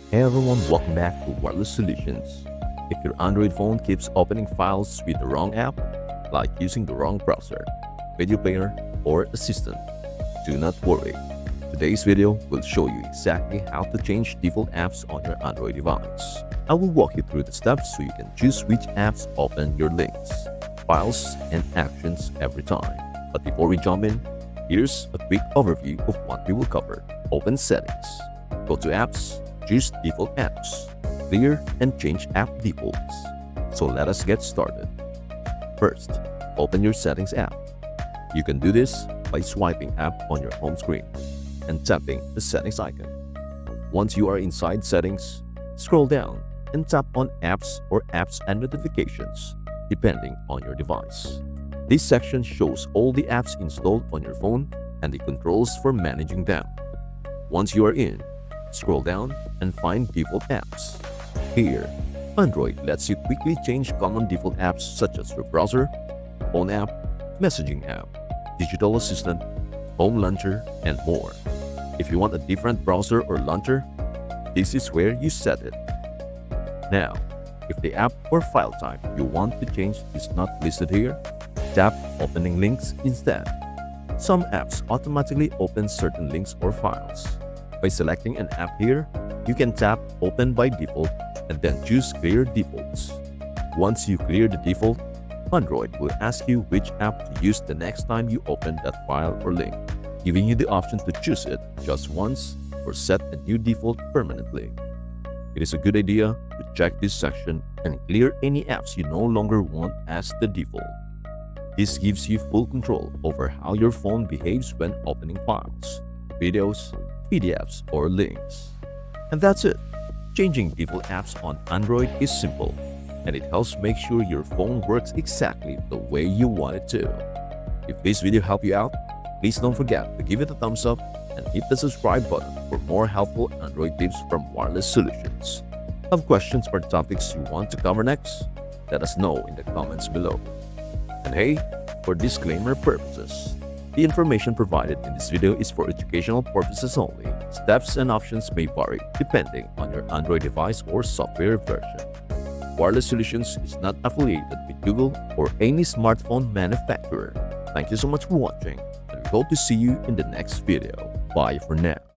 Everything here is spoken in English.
Hey everyone, welcome back to Wireless Solutions. If your Android phone keeps opening files with the wrong app, like using the wrong browser, video player, or assistant, do not worry. Today's video will show you exactly how to change default apps on your Android device. I will walk you through the steps so you can choose which apps open your links, files, and actions every time. But before we jump in, here's a quick overview of what we will cover. Open Settings. Go to Apps. Choose Default Apps, clear and change app defaults. So let us get started. First, open your Settings app. You can do this by swiping app on your home screen and tapping the Settings icon. Once you are inside Settings, scroll down and tap on Apps or Apps and Notifications, depending on your device. This section shows all the apps installed on your phone and the controls for managing them. Once you are in, scroll down and find Default Apps. Here, Android lets you quickly change common default apps such as your browser, phone app, messaging app, digital assistant, home launcher, and more. If you want a different browser or launcher, this is where you set it. Now, if the app or file type you want to change is not listed here, tap Opening Links instead. Some apps automatically open certain links or files. By selecting an app here, you can tap Open by default and then choose Clear Defaults. Once you clear the default, Android will ask you which app to use the next time you open that file or link, giving you the option to choose it just once or set a new default permanently. It is a good idea to check this section and clear any apps you no longer want as the default. This gives you full control over how your phone behaves when opening files, videos, PDFs, or links. And that's it. Changing default apps on Android is simple, and it helps make sure your phone works exactly the way you want it to. If this video helped you out, please don't forget to give it a thumbs up and hit the subscribe button for more helpful Android tips from Wireless Solutions. Have questions or topics you want to cover next? Let us know in the comments below. And hey, for disclaimer purposes, the information provided in this video is for educational purposes only. Steps and options may vary depending on your Android device or software version. Wireless Solutions is not affiliated with Google or any smartphone manufacturer. Thank you so much for watching, and we hope to see you in the next video. Bye for now.